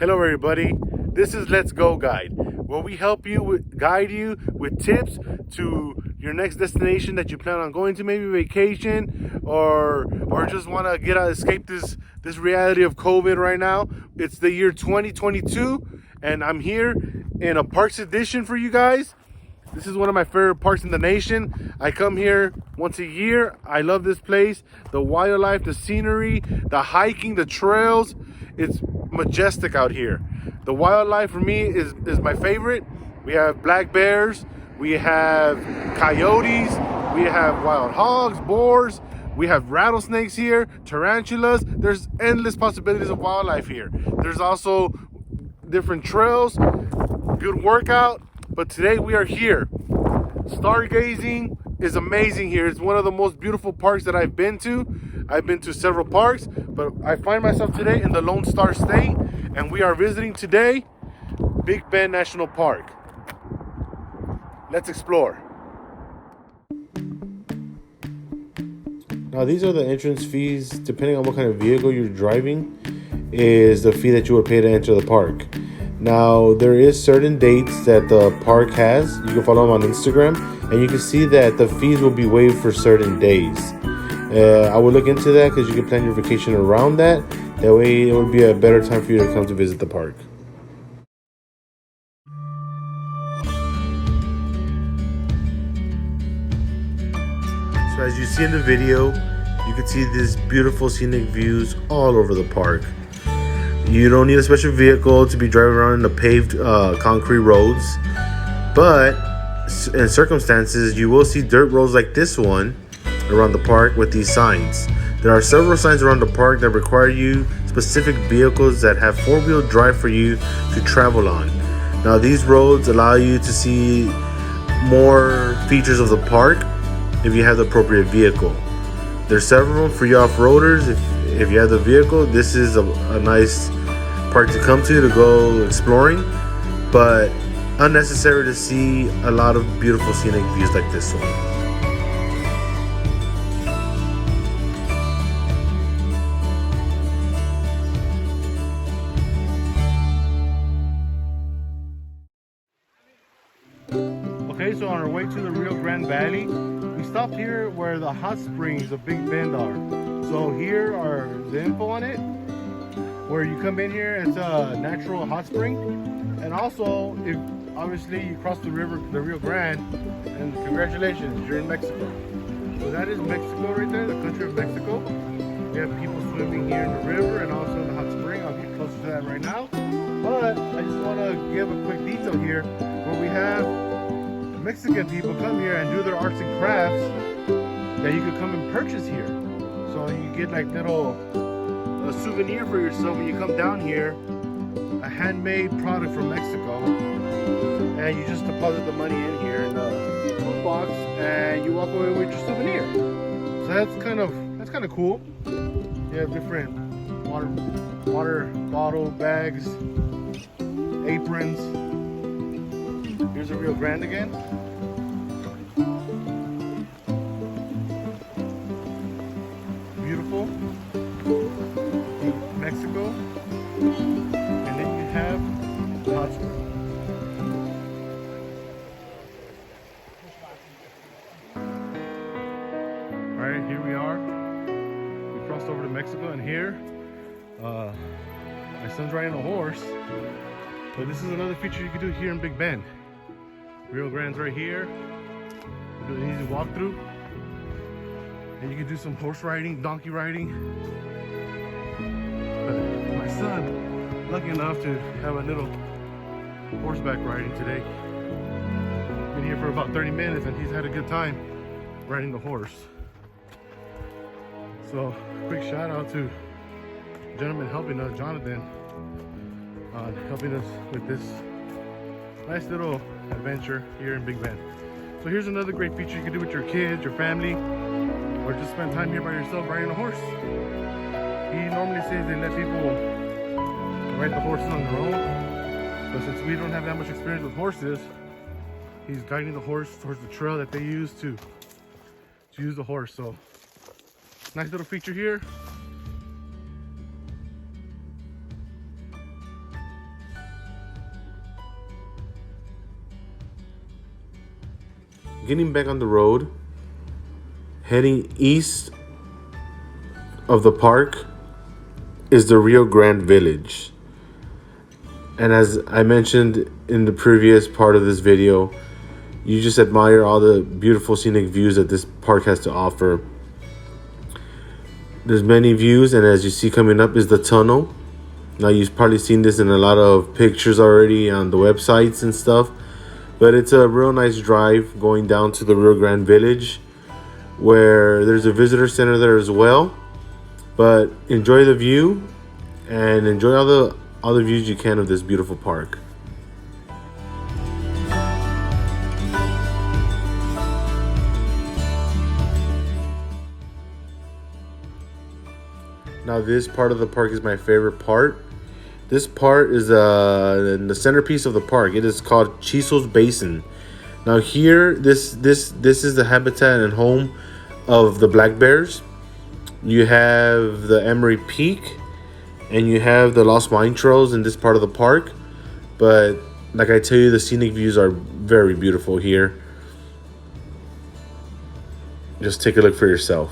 Hello everybody, this is Let's Go Guide, where we help you guide you with tips to your next destination that you plan on going to, maybe vacation or just want to escape this reality of COVID right now. It's the year 2022 and I'm here in a parks edition for you guys. This is one of my favorite parks in the nation. I come here once a year. I love this place. The wildlife, the scenery, the hiking, the trails. It's majestic out here. The wildlife for me is my favorite. We have black bears. We have coyotes. We have wild hogs, boars. We have rattlesnakes here, tarantulas. There's endless possibilities of wildlife here. There's also different trails, good workout. But today we are here. Stargazing is amazing here. It's one of the most beautiful parks that I've been to. I've been to several parks, but I find myself today in the Lone Star State, and we are visiting today Big Bend National Park. Let's explore. Now these are the entrance fees. Depending on what kind of vehicle you're driving, is the fee that you would pay to enter the park. Now, there is certain dates that the park has. You can follow them on Instagram, and you can see that the fees will be waived for certain days. I would look into that because you can plan your vacation around that. That way, it would be a better time for you to come to visit the park. So as you see in the video, you can see these beautiful scenic views all over the park. You don't need a special vehicle to be driving around in the paved concrete roads, but in circumstances you will see dirt roads like this one around the park with these signs. There are several signs around the park that require you specific vehicles that have four-wheel drive for you to travel on. Now these roads allow you to see more features of the park if you have the appropriate vehicle. There's several for you off-roaders. If you have the vehicle, this is a nice park to come to go exploring, but unnecessary to see a lot of beautiful scenic views like this one. Okay, so on our way to the Rio Grande Valley, we stopped here where the hot springs of Big Bend are. So here are the info on it, where you come in here. It's a natural hot spring, and also if obviously you cross the river, the Rio Grande, and congratulations, you're in Mexico. So that is Mexico right there, the country of Mexico. We have people swimming here in the river and also in the hot spring. I'll get closer to that right now, but I just want to give a quick detail here where we have Mexican people come here and do their arts and crafts that you could come and purchase here. So you get like a souvenir for yourself when you come down here, a handmade product from Mexico, and you just deposit the money in here in the food box and you walk away with your souvenir. So that's kind of cool. You have different water bottle bags, aprons. Here's a Rio Grande again. Beautiful. Mexico. And then you have the hot spring. Alright, here we are. We crossed over to Mexico, and here my son's riding a horse. But this is another feature you can do here in Big Bend. Rio Grande's right here. Do an easy walkthrough. And you can do some horse riding, donkey riding. But my son, lucky enough to have a little horseback riding today. Been here for about 30 minutes and he's had a good time riding the horse. So, quick shout out to the gentleman helping us, Jonathan, on helping us with this nice little adventure here in Big Bend. So here's another great feature you can do with your kids, your family, or just spend time here by yourself riding a horse. He normally says they let people ride the horses on their own, but since we don't have that much experience with horses, he's guiding the horse towards the trail that they use to use the horse. So nice little feature here. getting back on the road, heading east of the park is the Rio Grande Village. And as I mentioned in the previous part of this video, you just admire all the beautiful scenic views that this park has to offer. There's many views, and as you see coming up is the tunnel. Now, you've probably seen this in a lot of pictures already on the websites and stuff, but it's a real nice drive going down to the Rio Grande Village, where there's a visitor center there as well. But enjoy the view and enjoy all the views you can of this beautiful park. Now, this part of the park is my favorite part. This part is the centerpiece of the park. It is called Chiso's Basin. Now here, this is the habitat and home of the black bears. You have the Emery Peak, and you have the Lost Mine Trails in this part of the park. But like I tell you, the scenic views are very beautiful here. Just take a look for yourself.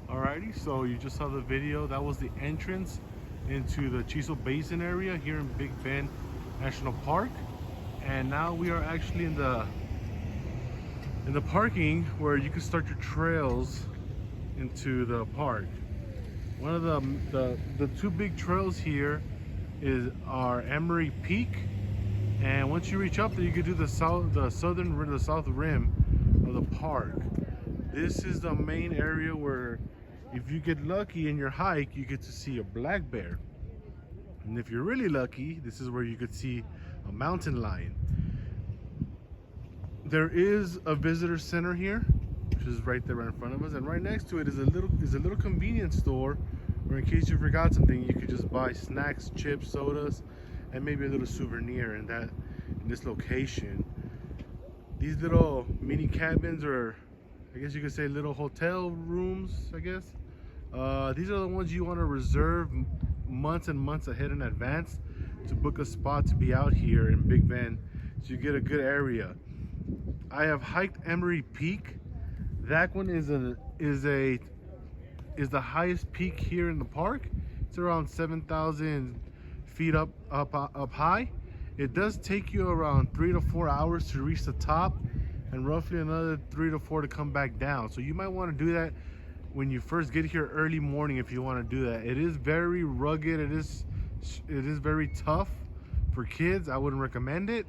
Alrighty, so you just saw the video. That was the entrance into the Chiso Basin area here in Big Bend National Park. And now we are actually in the parking where you can start your trails into the park. One of the two big trails here is our Emery Peak, and once you reach up there, you can do the south rim of the park. This is the main area where, if you get lucky in your hike, you get to see a black bear. And if you're really lucky, this is where you could see a mountain lion. There is a visitor center here, which is right there right in front of us, and right next to it is a little convenience store where, in case you forgot something, you could just buy snacks, chips, sodas, and maybe a little souvenir in this location. These little mini cabins, or I guess you could say little hotel rooms, I guess. These are the ones you want to reserve months and months ahead in advance to book a spot to be out here in Big Bend, so you get a good area. I have hiked Emery Peak. That one is the highest peak here in the park. It's around 7,000 feet up high. It does take you around 3 to 4 hours to reach the top, and roughly another 3 to 4 to come back down. So you might want to do that when you first get here early morning if you want to do that. It is very rugged. It is very tough for kids. I wouldn't recommend it.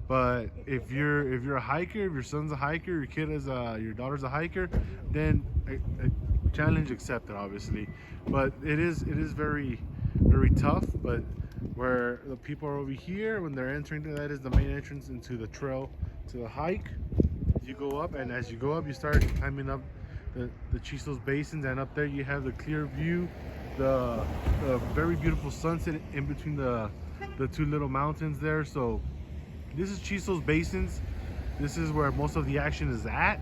But if you're a hiker, if your son's a hiker, your daughter's a hiker, then a challenge accepted, obviously. But it is very, very tough. But where the people are over here, when they're entering, that is the main entrance into the trail to the hike. You go up, and as you go up, you start climbing up the Chiso's Basins, and up there you have the clear view, the very beautiful sunset in between the two little mountains there. So this is Chiso's Basins. This is where most of the action is at.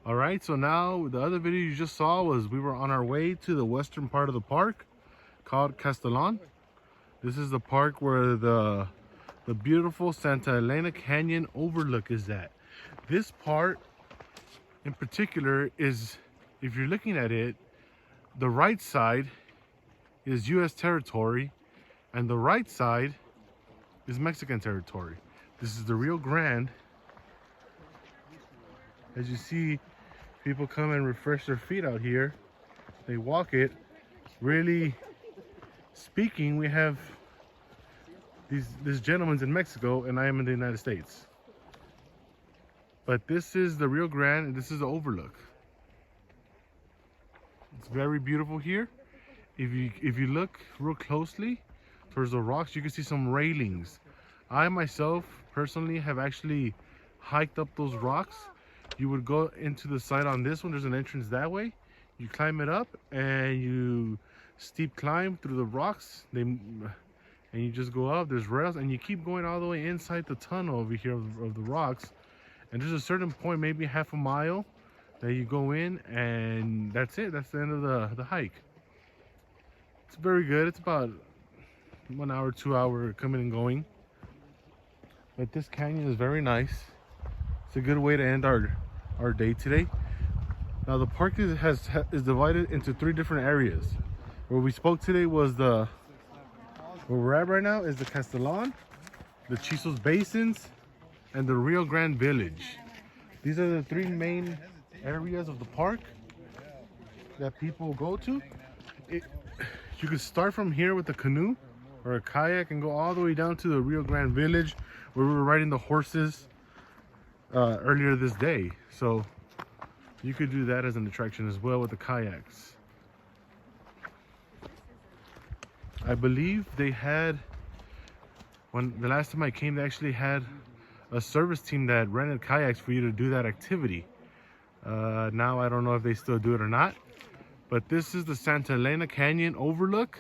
Alright, so now the other video you just saw was we were on our way to the western part of the park called Castellon. This is the park where the beautiful Santa Elena Canyon overlook is at. This part in particular is, if you're looking at it, the right side is US territory and the right side is Mexican territory. This is the Rio Grande. As you see, people come and refresh their feet out here. They walk it. Really speaking, we have this gentleman's in Mexico and I am in the United States. But this is the Rio Grande and this is the overlook. It's very beautiful here. If you look real closely towards the rocks, you can see some railings. I myself personally have actually hiked up those rocks. You would go into the side on this one. There's an entrance that way. You climb it up and you steep climb through the rocks. And you just go up. There's rails and you keep going all the way inside the tunnel over here of the rocks. And there's a certain point, maybe half a mile, that you go in, and that's it. That's the end of the hike. It's very good. It's about 1 hour, 2 hour coming and going. But this canyon is very nice. It's a good way to end our day today. Now the park is divided into 3 different areas. Where we spoke today was where we're at right now is the Castellan, the Chisos Basins, and the Rio Grande Village. These are the 3 main areas of the park that people go to. You could start from here with a canoe or a kayak and go all the way down to the Rio Grande Village where we were riding the horses earlier this day. So you could do that as an attraction as well with the kayaks. I believe they had, the last time I came, they actually had a service team that rented kayaks for you to do that activity. Now I don't know if they still do it or not, but this is the Santa Elena Canyon overlook.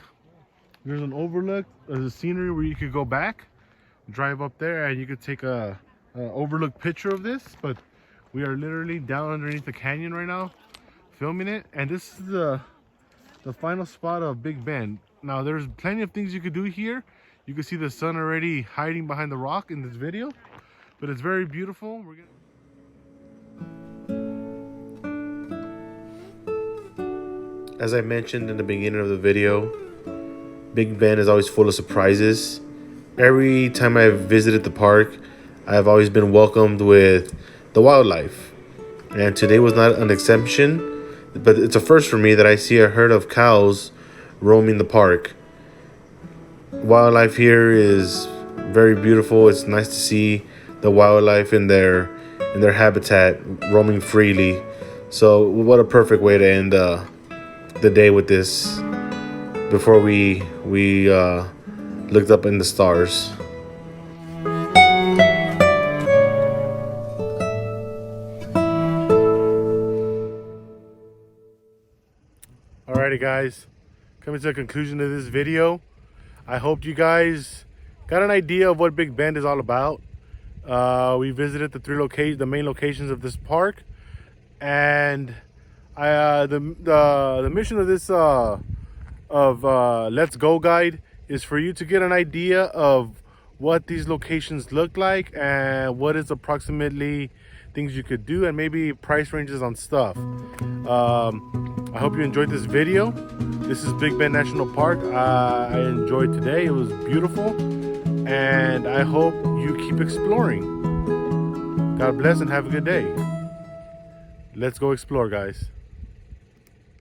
There's an overlook, there's a scenery where you could go back, drive up there, and you could take a overlook picture of this. But we are literally down underneath the canyon right now filming it, and this is the final spot of Big Bend. Now there's plenty of things you could do here. You can see the sun already hiding behind the rock in this video, but it's very beautiful. As I mentioned in the beginning of the video, Big Bend is always full of surprises. Every time I've visited the park, I've always been welcomed with the wildlife. And today was not an exception, but it's a first for me that I see a herd of cows roaming the park. Wildlife here is very beautiful. It's nice to see the wildlife in their habitat roaming freely. So what a perfect way to end the day with this before we looked up in the stars. Alrighty guys, coming to the conclusion of this video. I hope you guys got an idea of what Big Bend is all about. We visited the main locations of this park, and the mission of this Let's Go Guide is for you to get an idea of what these locations look like and what is approximately things you could do, and maybe price ranges on stuff. I hope you enjoyed this video. This is Big Bend National Park. I enjoyed today. It was beautiful, and I hope you keep exploring. God bless and have a good day. Let's go explore, guys.